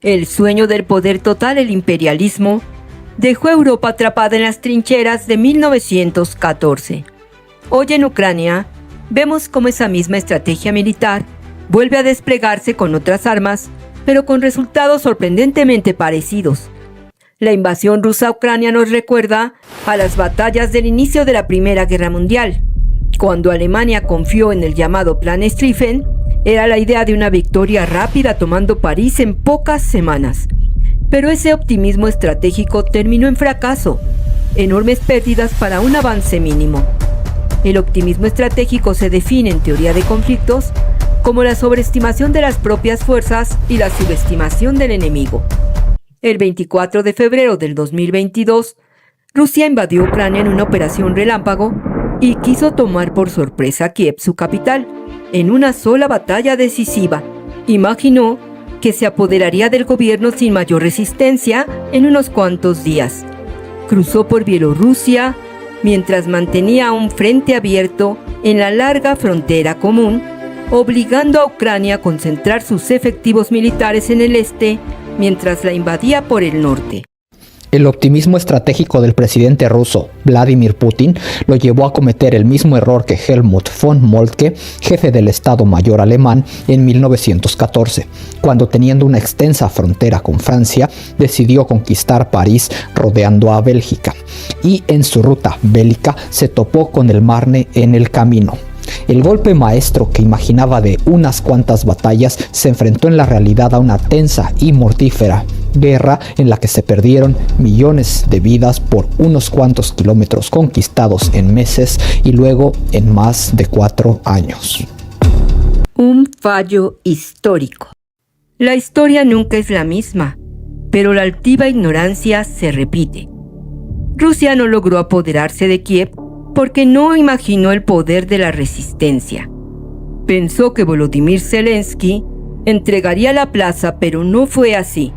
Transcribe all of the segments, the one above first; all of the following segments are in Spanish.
El sueño del poder total, el imperialismo, dejó a Europa atrapada en las trincheras de 1914. Hoy en Ucrania, vemos cómo esa misma estrategia militar vuelve a desplegarse con otras armas, pero con resultados sorprendentemente parecidos. La invasión rusa a Ucrania nos recuerda a las batallas del inicio de la Primera Guerra Mundial. Cuando Alemania confió en el llamado Plan Schlieffen, era la idea de una victoria rápida tomando París en pocas semanas. Pero ese optimismo estratégico terminó en fracaso, enormes pérdidas para un avance mínimo. El optimismo estratégico se define en teoría de conflictos como la sobreestimación de las propias fuerzas y la subestimación del enemigo. El 24 de febrero del 2022, Rusia invadió Ucrania en una operación relámpago y quiso tomar por sorpresa Kiev, su capital, en una sola batalla decisiva. Imaginó que se apoderaría del gobierno sin mayor resistencia en unos cuantos días. Cruzó por Bielorrusia mientras mantenía un frente abierto en la larga frontera común, obligando a Ucrania a concentrar sus efectivos militares en el este mientras la invadía por el norte. El optimismo estratégico del presidente ruso, Vladimir Putin, lo llevó a cometer el mismo error que Helmut von Moltke, jefe del Estado Mayor alemán, en 1914, cuando teniendo una extensa frontera con Francia, decidió conquistar París rodeando a Bélgica, y en su ruta bélica se topó con el Marne en el camino. El golpe maestro que imaginaba de unas cuantas batallas se enfrentó en la realidad a una tensa y mortífera guerra en la que se perdieron millones de vidas por unos cuantos kilómetros conquistados en meses y luego en más de 4 años. Un fallo histórico. La historia nunca es la misma, pero la altiva ignorancia se repite. Rusia no logró apoderarse de Kiev porque no imaginó el poder de la resistencia. Pensó que Volodymyr Zelensky entregaría la plaza, pero no fue así.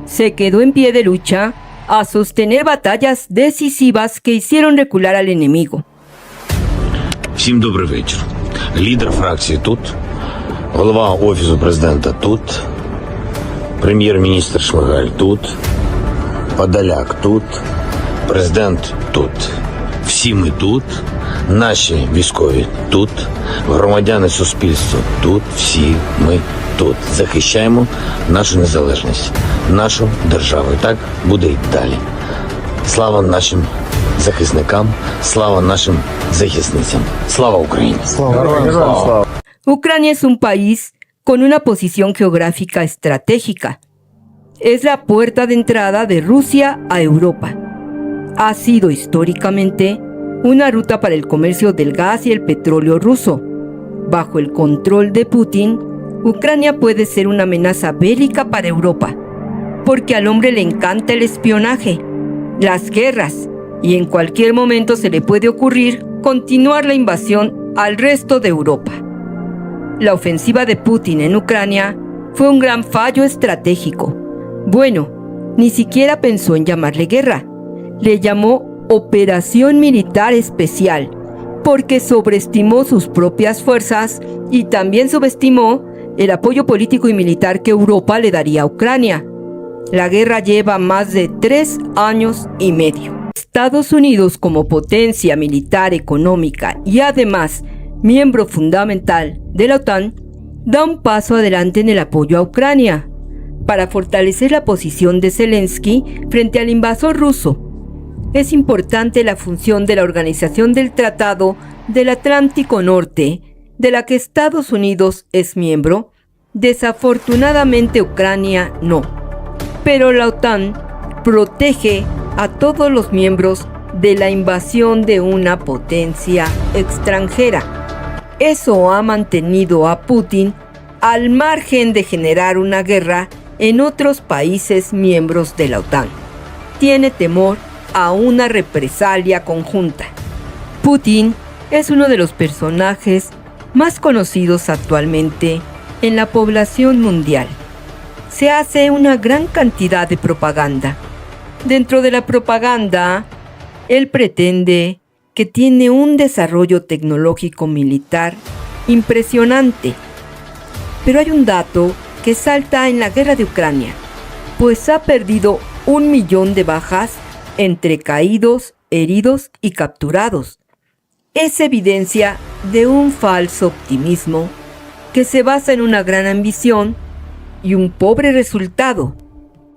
Se quedó en pie de lucha a sostener batallas decisivas que hicieron recular al enemigo. Всім добрий вечір. Лідер фракції тут, голова Офісу президента тут, прем'єр-міністр Шмигаль тут, Подоляк тут, президент тут. Всі ми тут, наші військові тут, громадяни суспільства тут, всі ми тут. Захищаємо нашу незалежність, нашу державу. І так буде й далі. Слава нашим захисникам, слава нашим захисницям. Слава Україні! Слава! Ucrania es un país con una posición geográfica estratégica. Es la puerta de entrada de Rusia a Europa. Ha sido históricamente una ruta para el comercio del gas y el petróleo ruso. Bajo el control de Putin, Ucrania puede ser una amenaza bélica para Europa, porque al hombre le encanta el espionaje, las guerras, y en cualquier momento se le puede ocurrir continuar la invasión al resto de Europa. La ofensiva de Putin en Ucrania fue un gran fallo estratégico. Bueno, ni siquiera pensó en llamarle guerra. Le llamó Operación Militar Especial, porque sobreestimó sus propias fuerzas y también subestimó el apoyo político y militar que Europa le daría a Ucrania. La guerra lleva más de 3 años y medio. Estados Unidos, como potencia militar, económica y además miembro fundamental de la OTAN, da un paso adelante en el apoyo a Ucrania para fortalecer la posición de Zelensky frente al invasor ruso. Es importante la función de la Organización del Tratado del Atlántico Norte, de la que Estados Unidos es miembro. Desafortunadamente Ucrania no, pero la OTAN protege a todos los miembros de la invasión de una potencia extranjera. Eso ha mantenido a Putin al margen de generar una guerra en otros países miembros de la OTAN. Tiene temor a una represalia conjunta. Putin es uno de los personajes más conocidos actualmente en la población mundial. Se hace una gran cantidad de propaganda. Dentro de la propaganda, él pretende que tiene un desarrollo tecnológico militar impresionante. Pero hay un dato que salta en la guerra de Ucrania. pues ha perdido 1 millón de bajas entre caídos, heridos y capturados. Es evidencia de un falso optimismo que se basa en una gran ambición y un pobre resultado.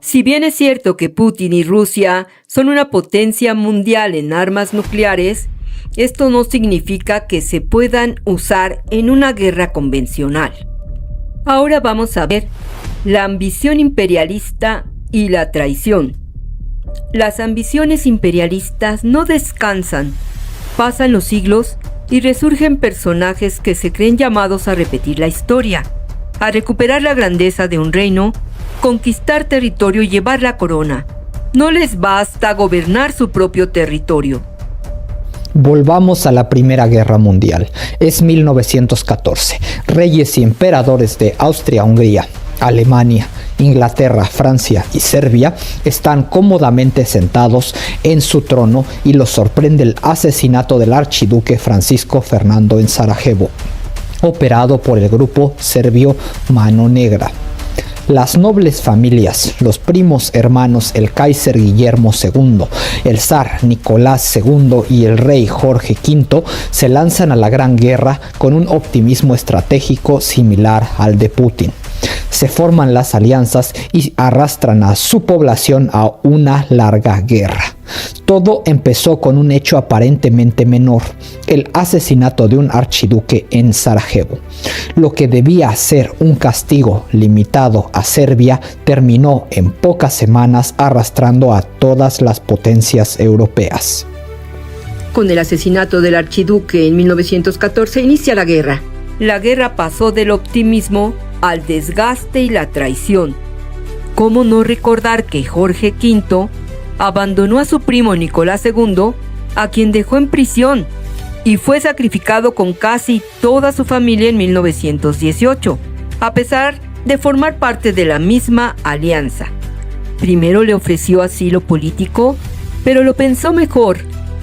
Si bien es cierto que Putin y Rusia son una potencia mundial en armas nucleares, esto no significa que se puedan usar en una guerra convencional. Ahora vamos a ver la ambición imperialista y la traición. Las ambiciones imperialistas no descansan, pasan los siglos y resurgen personajes que se creen llamados a repetir la historia, a recuperar la grandeza de un reino, conquistar territorio y llevar la corona. No les basta gobernar su propio territorio. Volvamos a la Primera Guerra Mundial. Es 1914. Reyes y emperadores de Austria-Hungría, Alemania, Inglaterra, Francia y Serbia están cómodamente sentados en su trono y los sorprende el asesinato del archiduque Francisco Fernando en Sarajevo, operado por el grupo serbio Mano Negra. Las nobles familias, los primos hermanos, el Kaiser Guillermo II, el zar Nicolás II y el rey Jorge V se lanzan a la Gran Guerra con un optimismo estratégico similar al de Putin. Se forman las alianzas y arrastran a su población a una larga guerra. Todo empezó con un hecho aparentemente menor, el asesinato de un archiduque en Sarajevo. Lo que debía ser un castigo limitado a Serbia terminó en pocas semanas arrastrando a todas las potencias europeas. Con el asesinato del archiduque en 1914 inicia la guerra. La guerra pasó del optimismo al desgaste y la traición. ¿Cómo no recordar que Jorge V abandonó a su primo Nicolás II, a quien dejó en prisión, y fue sacrificado con casi toda su familia en 1918, a pesar de formar parte de la misma alianza? Primero le ofreció asilo político, pero lo pensó mejor,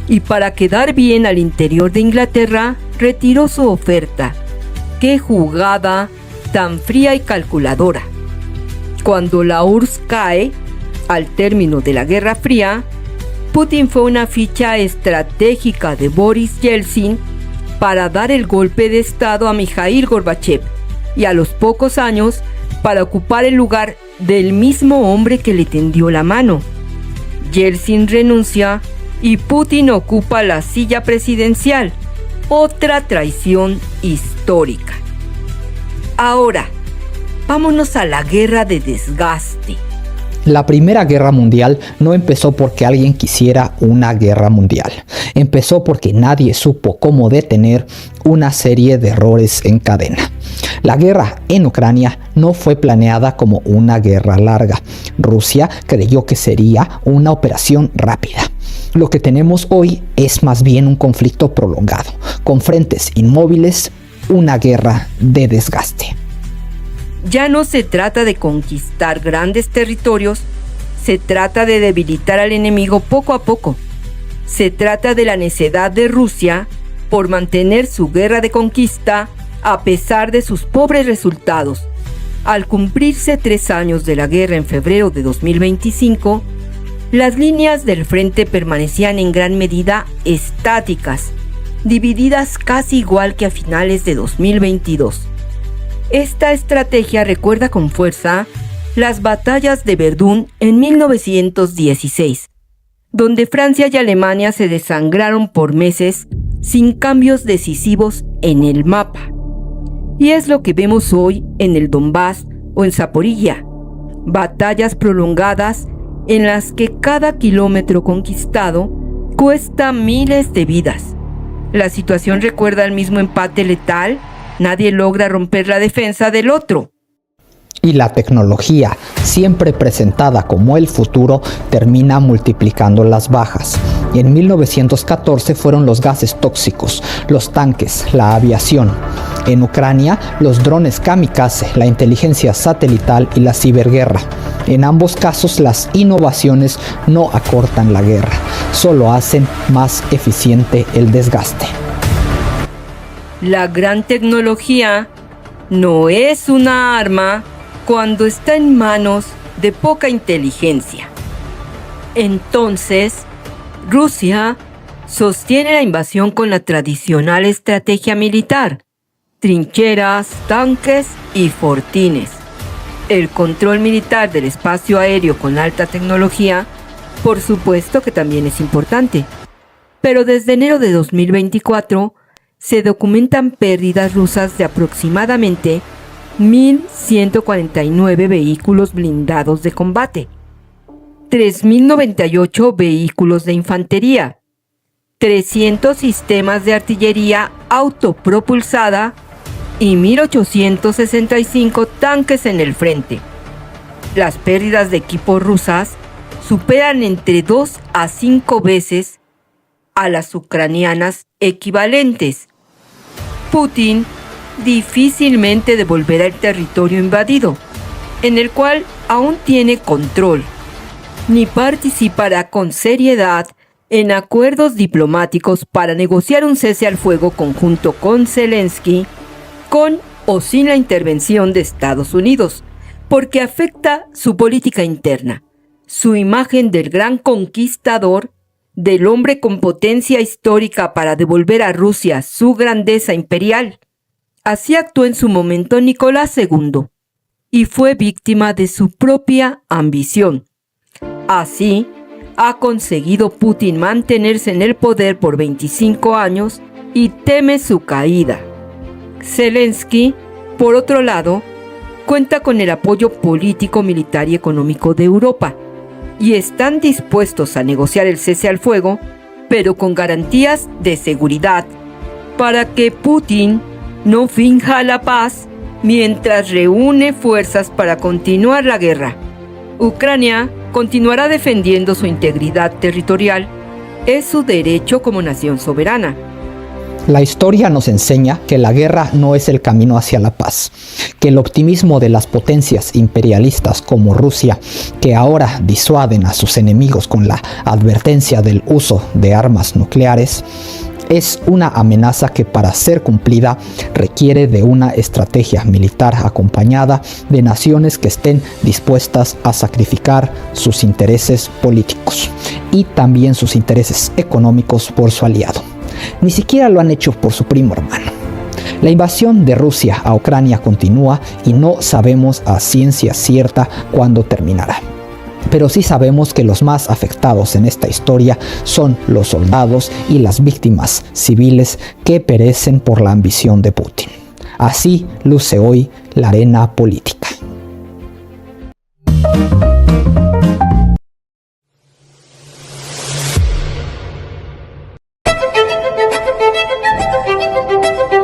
y para quedar bien al interior de Inglaterra, retiró su oferta. ¡Qué jugada tan fría y calculadora! Cuando la URSS cae, al término de la Guerra Fría, Putin fue una ficha estratégica de Boris Yeltsin para dar el golpe de estado a Mikhail Gorbachev y a los pocos años para ocupar el lugar del mismo hombre que le tendió la mano. Yeltsin renuncia y Putin ocupa la silla presidencial, otra traición histórica. Ahora, vámonos a la guerra de desgaste. La Primera Guerra Mundial no empezó porque alguien quisiera una guerra mundial. Empezó porque nadie supo cómo detener una serie de errores en cadena. La guerra en Ucrania no fue planeada como una guerra larga. Rusia creyó que sería una operación rápida. Lo que tenemos hoy es más bien un conflicto prolongado, con frentes inmóviles, una guerra de desgaste. Ya no se trata de conquistar grandes territorios, se trata de debilitar al enemigo poco a poco. Se trata de la necedad de Rusia por mantener su guerra de conquista a pesar de sus pobres resultados. Al cumplirse 3 años de la guerra en febrero de 2025, las líneas del frente permanecían en gran medida estáticas, divididas casi igual que a finales de 2022. Esta estrategia recuerda con fuerza las batallas de Verdún en 1916, donde Francia y Alemania se desangraron por meses sin cambios decisivos en el mapa. Y es lo que vemos hoy en el Donbass o en Zaporilla, batallas prolongadas en las que cada kilómetro conquistado cuesta miles de vidas. La situación recuerda al mismo empate letal. Nadie logra romper la defensa del otro. Y la tecnología, siempre presentada como el futuro, termina multiplicando las bajas. En 1914 fueron los gases tóxicos, los tanques, la aviación. En Ucrania, los drones kamikaze, la inteligencia satelital y la ciberguerra. En ambos casos, las innovaciones no acortan la guerra, solo hacen más eficiente el desgaste. La gran tecnología no es una arma cuando está en manos de poca inteligencia. Entonces, Rusia sostiene la invasión con la tradicional estrategia militar: trincheras, tanques y fortines. El control militar del espacio aéreo con alta tecnología, por supuesto que también es importante. Pero desde enero de 2024 se documentan pérdidas rusas de aproximadamente 1.149 vehículos blindados de combate, 3.098 vehículos de infantería, 300 sistemas de artillería autopropulsada y 1.865 tanques en el frente. Las pérdidas de equipo rusas superan entre 2 a 5 veces a las ucranianas equivalentes. Putin difícilmente devolverá el territorio invadido, en el cual aún tiene control, ni participará con seriedad en acuerdos diplomáticos para negociar un cese al fuego conjunto con Zelensky, con o sin la intervención de Estados Unidos, porque afecta su política interna, su imagen del gran conquistador, del hombre con potencia histórica para devolver a Rusia su grandeza imperial. Así actuó en su momento Nicolás II, y fue víctima de su propia ambición. Así, ha conseguido Putin mantenerse en el poder por 25 años y teme su caída. Zelensky, por otro lado, cuenta con el apoyo político, militar y económico de Europa, y están dispuestos a negociar el cese al fuego, pero con garantías de seguridad, para que Putin no finja la paz mientras reúne fuerzas para continuar la guerra. Ucrania continuará defendiendo su integridad territorial. Es su derecho como nación soberana. La historia nos enseña que la guerra no es el camino hacia la paz, que el optimismo de las potencias imperialistas como Rusia, que ahora disuaden a sus enemigos con la advertencia del uso de armas nucleares, es una amenaza que, para ser cumplida, requiere de una estrategia militar acompañada de naciones que estén dispuestas a sacrificar sus intereses políticos y también sus intereses económicos por su aliado. Ni siquiera lo han hecho por su primo hermano. La invasión de Rusia a Ucrania continúa y no sabemos a ciencia cierta cuándo terminará. Pero sí sabemos que los más afectados en esta historia son los soldados y las víctimas civiles que perecen por la ambición de Putin. Así luce hoy la arena política.